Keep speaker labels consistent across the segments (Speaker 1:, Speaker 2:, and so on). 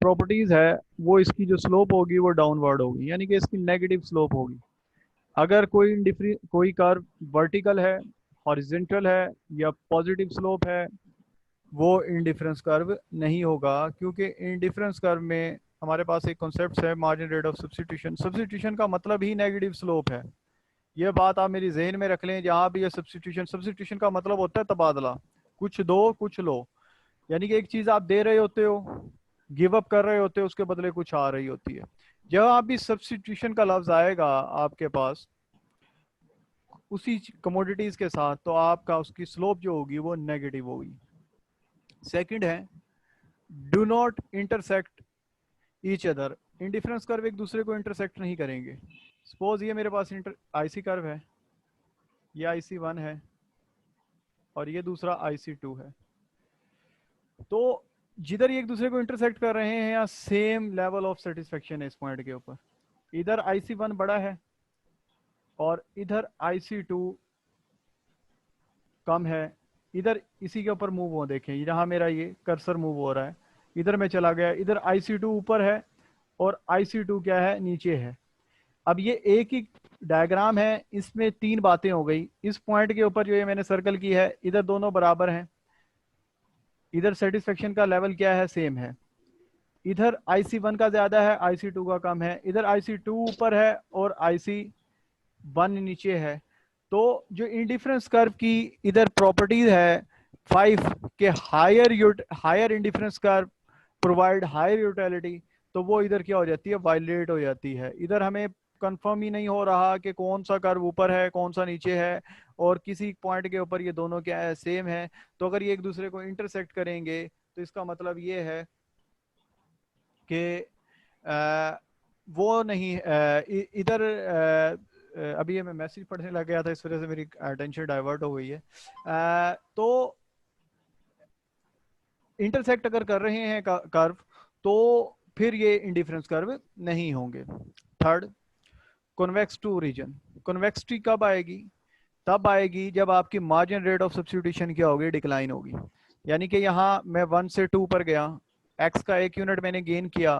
Speaker 1: Properties है वो इसकी जो स्लोप होगी वो डाउनवर्ड होगी, यानी कि इसकी नेगेटिव स्लोप होगी। अगर कोई कर्व वर्टिकल है, हॉरिजेंटल है या पॉजिटिव स्लोप है, वो इंडिफरेंस कर्व नहीं होगा, क्योंकि इंडिफरेंस कर्व में हमारे पास एक कॉन्सेप्ट है margin rate of substitution. Substitution का मतलब ही नेगेटिव स्लोप है। ये बात आप मेरी जहन में रख लें। जहाँ भी ये सब्स्टिट्यूशन सब्स्टिट्यूशन का मतलब होता है तबादला, कुछ दो कुछ लो। यानी कि एक चीज आप दे रहे होते हो, गिव अप कर रहे होते हो, उसके बदले कुछ आ रही होती है। जब आप भी सब्स्टिट्यूशन का लफ्ज आएगा आपके पास उसी कमोडिटीज के साथ, तो आपका उसकी स्लोप जो होगी वो नेगेटिव होगी। सेकंड है do not intersect each other. Indifference curve एक दूसरे को इंटरसेक्ट नहीं करेंगे। सपोज ये मेरे पास आईसी कर्व है, ये IC1 है और ये दूसरा IC2 है। तो जिधर ये एक दूसरे को इंटरसेक्ट कर रहे हैं, या सेम लेवल ऑफ सेटिस्फेक्शन है इस पॉइंट के ऊपर। इधर IC1 बड़ा है और इधर IC2 कम है। इधर इसी के ऊपर मूव हो, देखें जहाँ मेरा ये कर्सर मूव हो रहा है, इधर में चला गया, इधर IC2 ऊपर है और IC2 क्या है, नीचे है। अब ये एक ही डायग्राम है, इसमें तीन बातें हो गई। इस पॉइंट के ऊपर जो ये मैंने सर्कल की है, इधर दोनों बराबर हैं, इधर सेटिस्फेक्शन का लेवल क्या है, सेम है। इधर IC1 का ज्यादा है, IC2 का कम है। इधर IC2 ऊपर है और IC1 नीचे है। तो जो इंडिफरेंस कर्व की इधर प्रॉपर्टीज है 5 के higher indifference curve provide higher utility, तो वो इधर क्या हो जाती है, वायलेट हो जाती है। इधर हमें कंफर्म ही नहीं हो रहा कि कौन सा कर्व ऊपर है कौन सा नीचे है, और किसी पॉइंट के ऊपर ये दोनों क्या है, सेम है। तो अगर ये एक दूसरे को इंटरसेक्ट करेंगे तो इसका मतलब ये है कि वो नहीं इधर अभी ये मैं मैसेज पढ़ने लग गया था, इस वजह से मेरी अटेंशन डाइवर्ट हो गई है। तो इंटरसेक्ट अगर कर रहे हैं कर्व, तो फिर ये इंडिफरेंस कर्व नहीं होंगे। Third, convex to origin. Convexity कब आएगी, तब आएगी जब आपकी मार्जिन रेट ऑफ सब्स्टिट्यूशन क्या होगी, डिक्लाइन होगी। यानी कि यहाँ मैं 1 से 2 पर गया, एक्स का 1 यूनिट मैंने गेन किया,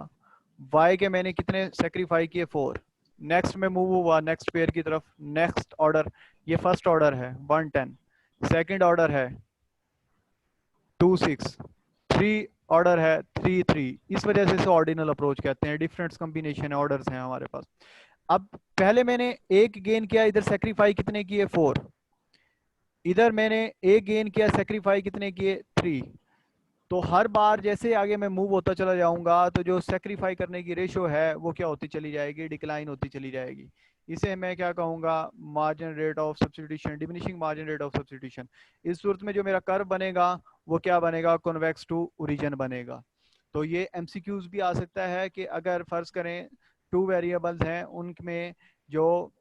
Speaker 1: वाई के मैंने कितने सेक्रीफाई किए, 4। नेक्स्ट में मूव हुआ नेक्स्ट पेयर की तरफ, नेक्स्ट ऑर्डर, ये फर्स्ट ऑर्डर है 110, सेकंड ऑर्डर है 2 6, 3 ऑर्डर है 3 3। इस वजह से इसे ऑर्डिनल अप्रोच कहते हैं। डिफरेंट कॉम्बिनेशन ऑर्डर्स हैं हमारे पास। अब पहले मैंने एक गेन किया, इधर सेक्रीफाई कितने किए, 4। इधर मैंने एक गेन किया, सेक्रीफाई कितने किए, 3। तो हर बार जैसे आगे मैं मूव होता चला जाऊंगा, तो जो सेक्रीफाई करने की रेशो है वो क्या होती चली जाएगी, डिक्लाइन होती चली जाएगी। इसे मैं क्या कहूंगा, margin rate of substitution, diminishing margin rate of substitution. इस सूरत में जो मेरा कर्व बनेगा वो क्या बनेगा, कॉन्वेक्स टू ओरिजिन बनेगा। तो ये MCQs भी आ सकता है कि अगर फर्ज करें 2 वेरिएबल्स हैं, उनमें जो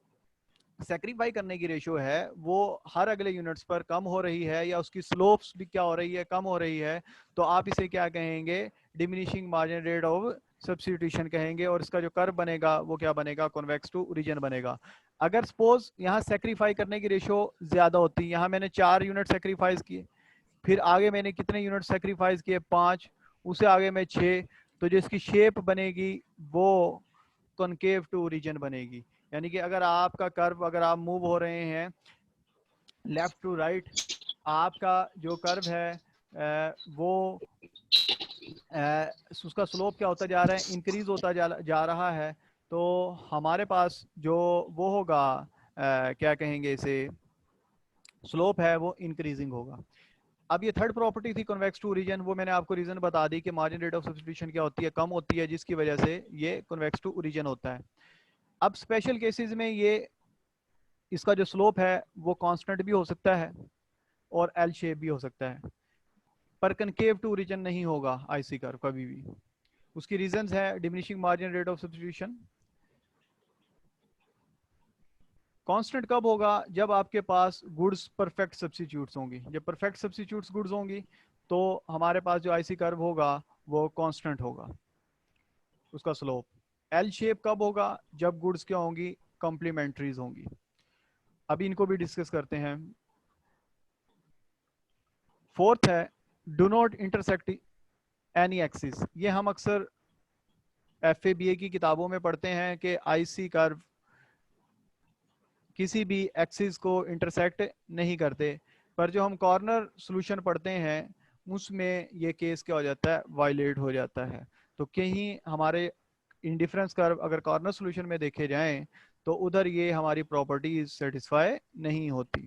Speaker 1: सेक्रीफाई करने की रेशियो है वो हर अगले यूनिट्स पर कम हो रही है, या उसकी स्लोप्स भी क्या हो रही है, कम हो रही है, तो आप इसे क्या कहेंगे, diminishing margin rate of substitution कहेंगे। और इसका जो कर्व बनेगा वो क्या बनेगा, कॉन्वेक्स टू ओरिजिन बनेगा। अगर सपोज यहाँ सेक्रीफाई करने की रेशियो ज्यादा होती, यहाँ मैंने 4 यूनिट सेक्रीफाइस किए, फिर आगे मैंने कितने यूनिट सेक्रीफाइस किए, 5, उसे आगे में 6, तो जो इसकी शेप बनेगी वो कॉनकेव टू ओरिजिन बनेगी। यानी कि अगर आपका कर्व, अगर आप मूव हो रहे हैं लेफ्ट टू राइट, आपका जो कर्व है वो उसका स्लोप क्या होता जा रहा है, इंक्रीज होता जा रहा है। तो हमारे पास जो वो होगा, क्या कहेंगे इसे, स्लोप है वो इंक्रीजिंग होगा। अब ये थर्ड प्रॉपर्टी थी कन्वेक्स टू रीजन, वो मैंने आपको रीजन बता दी कि मार्जिन रेट ऑफ सब्स्टिट्यूशन क्या होती है, कम होती है, जिसकी वजह से ये कन्वेक्स टू रीजन होता है। अब स्पेशल केसेस में ये इसका जो स्लोप है वो कांस्टेंट भी हो सकता है और एल शेप भी हो सकता है, पर कनकेव टू रीजन नहीं होगा आईसी कर्व कभी भी। उसकी रीजंस है diminishing margin rate of substitution. Constant कब होगा, जब आपके पास गुड्स परफेक्ट सब्स्टिट्यूट्स होंगी। जब परफेक्ट सब्स्टिट्यूट्स गुड्स होंगी तो हमारे पास जो आईसी कर्व होगा वो कांस्टेंट होगा, उसका स्लोप। एल शेप कब होगा, जब गुड्स क्या होंगी, कॉम्प्लीमेंट्रीज होंगी। अभी इनको भी डिस्कस करते हैं। फोर्थ है do not intersect any axis. ये हम अक्सर FABA की किताबों में पढ़ते हैं कि IC कर्व किसी भी एक्सिस को इंटरसेक्ट नहीं करते, पर जो हम कॉर्नर सॉल्यूशन पढ़ते हैं उसमें ये केस क्या हो जाता है, वायलेट हो जाता है। तो कहीं हमारे इंडिफरेंस कर्व अगर कॉर्नर सॉल्यूशन में देखे जाएं तो उधर ये हमारी प्रॉपर्टीज सेटिस्फाई नहीं होती।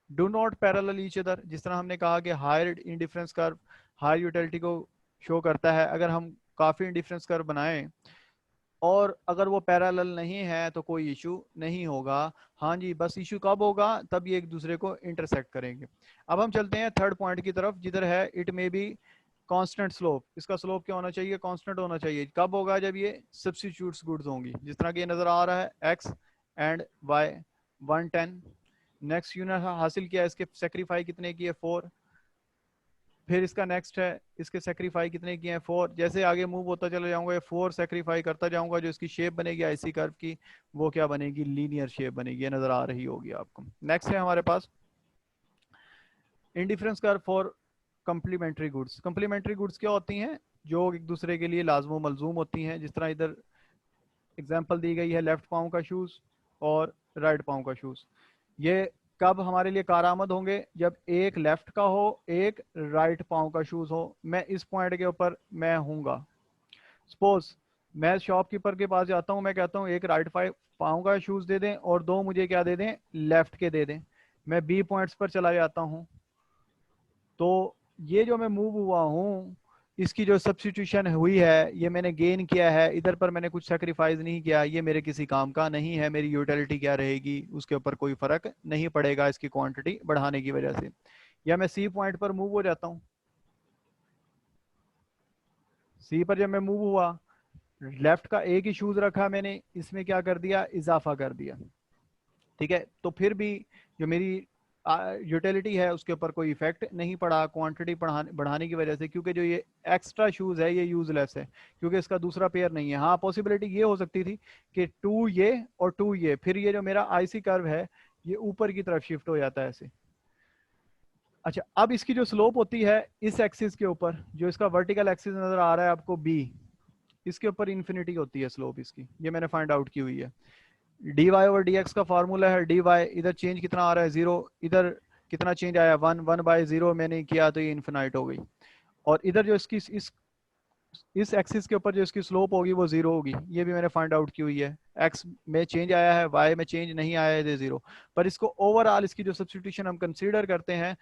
Speaker 1: Do not parallel each other, जिस तरह हमने कहा कि higher indifference curve higher utility को शो करता है। अगर हम काफ़ी इंडिफरेंस कर्व बनाएं और अगर वो पैरेलल नहीं है तो कोई इशू नहीं होगा। हाँ जी, बस इशू कब होगा, तब ये एक दूसरे को इंटरसेक्ट करेंगे। अब हम चलते हैं थर्ड पॉइंट की तरफ, जिधर है it may be constant slope. इसका स्लोप क्या होना चाहिए, कांस्टेंट होना चाहिए। कब होगा, जब ये सब्स्टिट्यूट्स गुड्स होंगी, जिस तरह की ये नजर आ रहा है x and y 110। Next unit हासिल किया, इसके सेक्रीफाई कितने किए 4। फिर इसका नेक्स्ट है, इसके सेक्रीफाई कितने किए हैं 4। जैसे आगे मूव होता चला जाऊंगा ये 4 सेक्रीफाई करता जाऊंगा, जो इसकी शेप बनेगी आईसी कर्व की वो क्या बनेगी, लीनियर शेप बनेगी, ये नजर आ रही होगी आपको। नेक्स्ट है हमारे पास indifference curve for complementary goods. Complementary goods क्या होती हैं, जो एक दूसरे के लिए लाजमो मलजूम होती हैं। जिस तरह इधर एग्जाम्पल दी गई है, लेफ्ट पाँव का शूज और राइट पाँव का शूज। ये कब हमारे लिए कारआमद होंगे, जब एक लेफ्ट का हो एक राइट पाँव का शूज हो। मैं इस पॉइंट के ऊपर मैं हूँगा, सपोज मैं शॉपकीपर के पास जाता हूँ, मैं कहता हूँ एक राइट पाँव का शूज दे दें और दो मुझे क्या दे दें, लेफ्ट के दे दें। मैं बी पॉइंट्स पर चला जाता हूँ, तो ये जो मैं मूव हुआ हूँ इसकी जो सब्स्टिट्यूशन हुई है, ये मैंने गेन किया है, इधर पर मैंने कुछ सेक्रीफाइस नहीं किया, ये मेरे किसी काम का नहीं है। मेरी यूटिलिटी क्या रहेगी, उसके ऊपर कोई फर्क नहीं पड़ेगा इसकी क्वांटिटी बढ़ाने की वजह से। या मैं सी पॉइंट पर मूव हो जाता हूँ, सी पर जब मैं मूव हुआ, लेफ्ट का एक ही शूज रखा मैंने, इसमें क्या कर दिया, इजाफा कर दिया। ठीक है, तो फिर भी जो मेरी यूटिलिटी है उसके ऊपर कोई इफेक्ट नहीं पड़ा क्वांटिटी बढ़ाने की वजह से, क्योंकि जो ये एक्स्ट्रा शूज है ये यूजलेस है, क्योंकि इसका दूसरा पेयर नहीं है। हाँ, पॉसिबिलिटी ये हो सकती थी कि 2 ये और 2 ये, फिर ये जो मेरा आईसी कर्व है ये ऊपर की तरफ शिफ्ट हो जाता है ऐसे। अच्छा, अब इसकी जो स्लोप होती है इस एक्सिस के ऊपर, जो इसका वर्टिकल एक्सिस नजर आ रहा है आपको बी, इसके ऊपर इन्फिनिटी होती है स्लोप इसकी, ये मैंने फाइंड आउट की हुई है। D Y over D X का फार्मूला है डी वाई, इधर चेंज कितना आ रहा है 0, इधर कितना चेंज आया 1, 1/0 मैंने किया तो ये इन्फिनाइट हो गई। और इधर जो इसकी इस एक्सिस के ऊपर जो इसकी स्लोप होगी वो 0 होगी, ये भी मैंने फाइंड आउट की हुई है। एक्स में चेंज आया है, वाई में चेंज नहीं आया है 0। पर इसको ओवरऑल इसकी जो सब्स्टिट्यूशन हम कंसीडर करते हैं